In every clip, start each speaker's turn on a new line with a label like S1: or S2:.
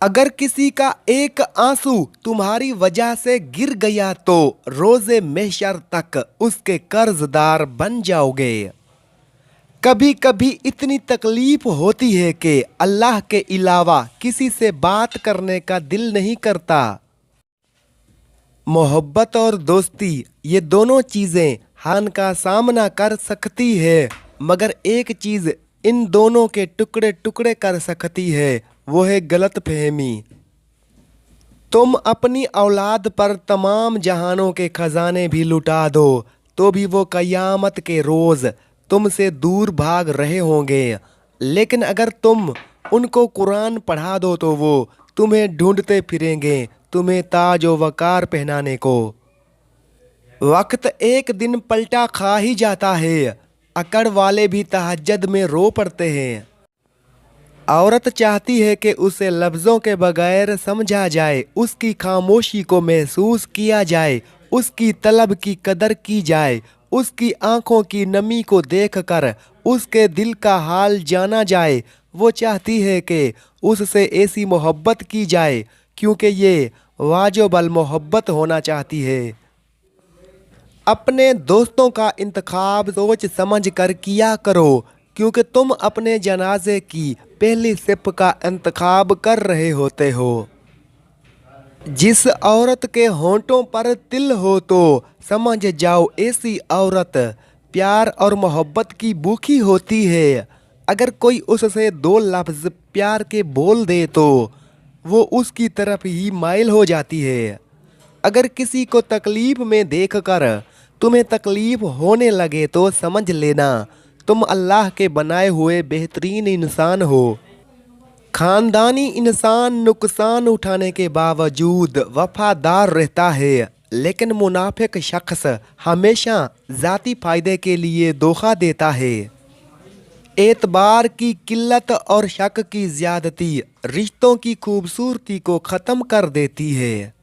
S1: अगर किसी का एक आंसू तुम्हारी वजह से गिर गया तो रोज़े महशर तक उसके कर्जदार बन जाओगे। कभी कभी इतनी तकलीफ होती है कि अल्लाह के अलावा किसी से बात करने का दिल नहीं करता। मोहब्बत और दोस्ती ये दोनों चीज़ें हान का सामना कर सकती है, मगर एक चीज़ इन दोनों के टुकड़े टुकड़े कर सकती है, वो है गलत फहमी। तुम अपनी औलाद पर तमाम जहानों के खजाने भी लुटा दो तो भी वो क़यामत के रोज़ तुमसे दूर भाग रहे होंगे, लेकिन अगर तुम उनको कुरान पढ़ा दो तो वो तुम्हें ढूंढते फिरेंगे, तुम्हें ताज व वक़ार पहनाने को। वक्त एक दिन पलटा खा ही जाता है, अकड़ वाले भी तहज्जुद में रो पड़ते हैं। औरत चाहती है कि उसे लफ्ज़ों के बगैर समझा जाए, उसकी खामोशी को महसूस किया जाए, उसकी तलब की कदर की जाए, उसकी आंखों की नमी को देखकर उसके दिल का हाल जाना जाए। वो चाहती है कि उससे ऐसी मोहब्बत की जाए क्योंकि ये वाजिबुल मोहब्बत होना चाहती है। अपने दोस्तों का इंतखाब सोच समझ कर किया करो, क्योंकि तुम अपने जनाजे की पहली सिप का इंतखाब कर रहे होते हो। जिस औरत के होंठों पर तिल हो तो समझ जाओ ऐसी औरत प्यार और मोहब्बत की भूखी होती है। अगर कोई उससे दो लफ्ज़ प्यार के बोल दे तो वो उसकी तरफ ही माइल हो जाती है। अगर किसी को तकलीफ़ में देखकर तुम्हें तकलीफ़ होने लगे तो समझ लेना तुम अल्लाह के बनाए हुए बेहतरीन इंसान हो। खानदानी इंसान नुकसान उठाने के बावजूद वफादार रहता है, लेकिन मुनाफिक शख्स हमेशा ज़ाती फ़ायदे के लिए धोखा देता है। एतबार की किल्लत और शक की ज़्यादती रिश्तों की खूबसूरती को ख़त्म कर देती है।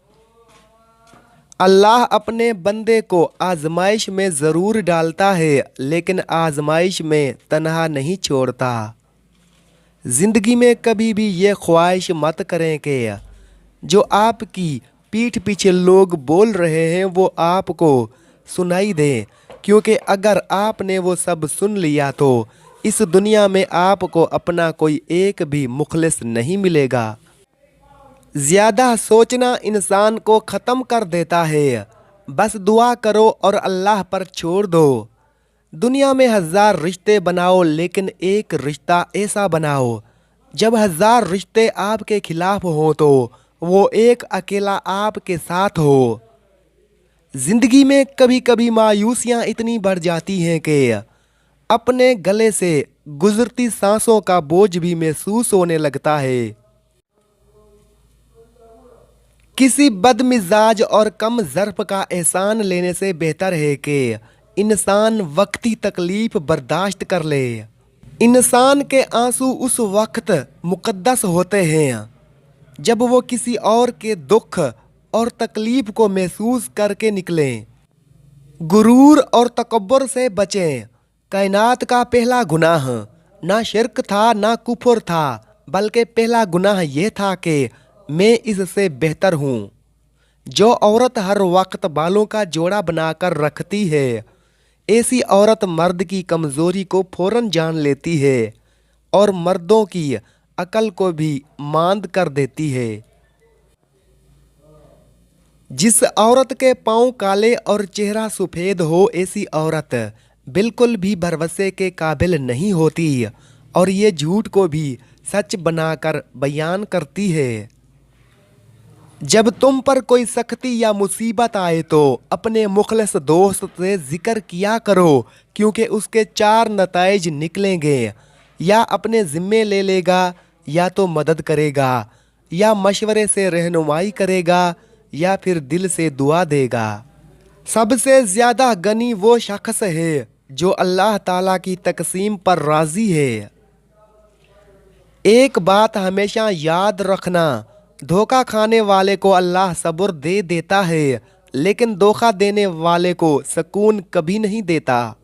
S1: अल्लाह अपने बंदे को आजमाइश में ज़रूर डालता है, लेकिन आजमाइश में तन्हा नहीं छोड़ता। ज़िंदगी में कभी भी ये ख्वाहिश मत करें कि जो आपकी पीठ पीछे लोग बोल रहे हैं वो आपको सुनाई दें, क्योंकि अगर आपने वो सब सुन लिया तो इस दुनिया में आपको अपना कोई एक भी मुखलिस नहीं मिलेगा। ज़्यादा सोचना इंसान को ख़त्म कर देता है। बस दुआ करो और अल्लाह पर छोड़ दो। दुनिया में 1000 रिश्ते बनाओ, लेकिन एक रिश्ता ऐसा बनाओ जब 1000 रिश्ते आपके खिलाफ हो तो वो एक अकेला आपके साथ हो। ज़िंदगी में कभी कभी मायूसियाँ इतनी बढ़ जाती हैं कि अपने गले से गुजरती सांसों का बोझ भी महसूस होने लगता है। किसी बदमिजाज और कम ज़र्फ़ का एहसान लेने से बेहतर है कि इंसान वक्ती तकलीफ़ बर्दाश्त कर ले। इंसान के आंसू उस वक्त मुक़द्दस होते हैं जब वो किसी और के दुख और तकलीफ़ को महसूस करके निकलें। गुरूर और तकब्बुर से बचें। कायनात का पहला गुनाह ना शिर्क था ना कुफ्र था, बल्कि पहला गुनाह ये था कि मैं इससे बेहतर हूँ। जो औरत हर वक्त बालों का जोड़ा बनाकर रखती है, ऐसी औरत मर्द की कमज़ोरी को फ़ौरन जान लेती है और मर्दों की अकल को भी मांद कर देती है। जिस औरत के पाँव काले और चेहरा सफ़ेद हो, ऐसी औरत बिल्कुल भी भरोसे के काबिल नहीं होती और ये झूठ को भी सच बनाकर बयान करती है। जब तुम पर कोई सख्ती या मुसीबत आए तो अपने मुखलिस दोस्त से ज़िक्र किया करो, क्योंकि उसके 4 नताइज निकलेंगे। या अपने ज़िम्मे ले लेगा, या तो मदद करेगा, या मशवरे से रहनुमाई करेगा, या फिर दिल से दुआ देगा। सबसे ज़्यादा गनी वो शख्स है जो अल्लाह ताला की तकसीम पर राज़ी है। एक बात हमेशा याद रखना, धोखा खाने वाले को अल्लाह सब्र दे देता है, लेकिन धोखा देने वाले को सुकून कभी नहीं देता।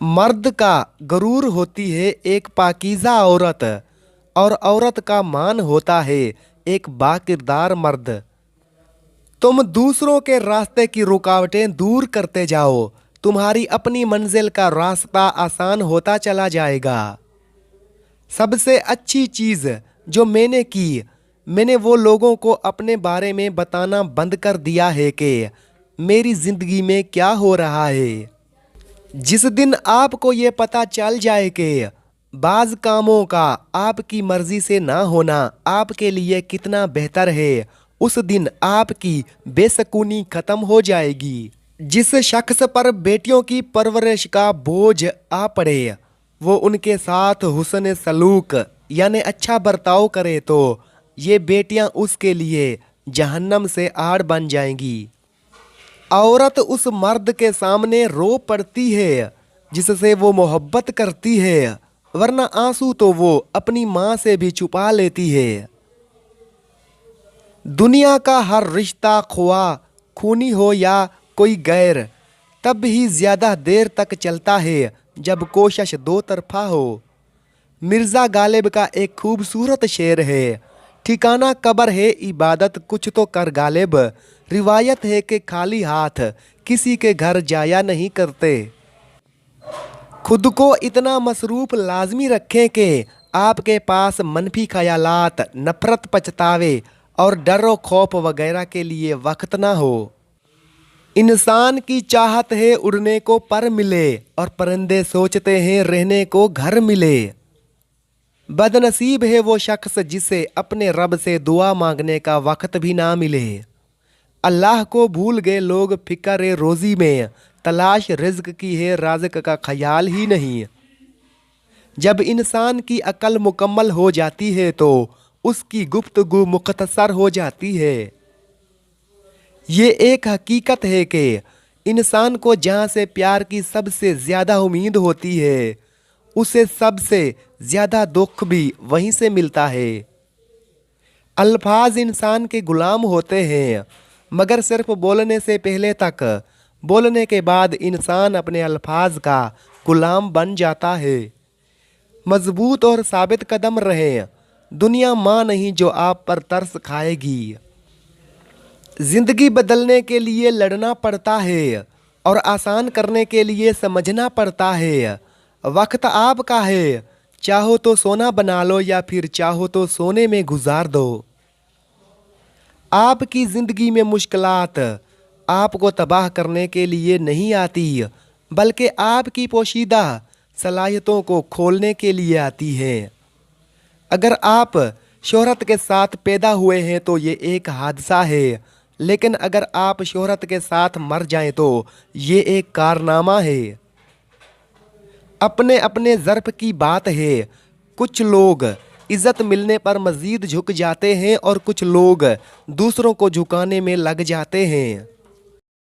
S1: मर्द का गरूर होती है एक पाकीज़ा औरत और औरत का मान होता है एक बाकिरदार मर्द। तुम दूसरों के रास्ते की रुकावटें दूर करते जाओ, तुम्हारी अपनी मंजिल का रास्ता आसान होता चला जाएगा। सबसे अच्छी चीज़ जो मैंने की, मैंने वो लोगों को अपने बारे में बताना बंद कर दिया है कि मेरी ज़िंदगी में क्या हो रहा है। जिस दिन आपको ये पता चल जाए कि बाज़ कामों का आपकी मर्ज़ी से ना होना आपके लिए कितना बेहतर है, उस दिन आपकी बेसकूनी ख़त्म हो जाएगी। जिस शख्स पर बेटियों की परवरिश का बोझ आ पड़े, वो उनके साथ हुस्न सलूक यानी अच्छा बर्ताव करे तो ये बेटियां उसके लिए जहन्नम से आड़ बन जाएंगी। औरत उस मर्द के सामने रो पड़ती है जिससे वो मोहब्बत करती है, वरना आंसू तो वो अपनी माँ से भी छुपा लेती है। दुनिया का हर रिश्ता ख्वाह खूनी हो या कोई गैर तब ही ज़्यादा देर तक चलता है जब कोशिश दो तरफा हो। मिर्ज़ा गालिब का एक खूबसूरत शेर है, ठिकाना कब्र है इबादत कुछ तो कर गालिब, रिवायत है कि खाली हाथ किसी के घर जाया नहीं करते। खुद को इतना मसरूफ़ लाजमी रखें कि आपके पास मनफी ख्यालात, नफ़रत, पछतावे और डर और खौफ वगैरह के लिए वक्त ना हो। इंसान की चाहत है उड़ने को पर मिले और परिंदे सोचते हैं रहने को घर मिले। बदनसीब है वो शख्स जिसे अपने रब से दुआ मांगने का वक्त भी ना मिले। अल्लाह को भूल गए लोग फिक्र रोज़ी में, तलाश रिज़्क की है राज़िक का ख्याल ही नहीं। जब इंसान की अकल मुकम्मल हो जाती है तो उसकी गुफ्तगू मुख्तसर हो जाती है। ये एक हकीकत है कि इंसान को जहाँ से प्यार की सबसे ज़्यादा उम्मीद होती है, उसे सबसे ज़्यादा दुख भी वहीं से मिलता है। अल्फाज इंसान के गुलाम होते हैं, मगर सिर्फ बोलने से पहले तक, बोलने के बाद इंसान अपने अल्फाज का गुलाम बन जाता है। मजबूत और साबित कदम रहें, दुनिया माँ नहीं जो आप पर तरस खाएगी। ज़िंदगी बदलने के लिए लड़ना पड़ता है और आसान करने के लिए समझना पड़ता है। वक्त आपका है, चाहो तो सोना बना लो या फिर चाहो तो सोने में गुजार दो। आपकी ज़िंदगी में मुश्किलात आपको तबाह करने के लिए नहीं आती, बल्कि आपकी पोशीदा सलाहियतों को खोलने के लिए आती हैं। अगर आप शोहरत के साथ पैदा हुए हैं तो ये एक हादसा है, लेकिन अगर आप शोहरत के साथ मर जाएं तो ये एक कारनामा है। अपने अपने ज़र्फ़ की बात है, कुछ लोग इज़्ज़त मिलने पर मज़ीद झुक जाते हैं और कुछ लोग दूसरों को झुकाने में लग जाते हैं।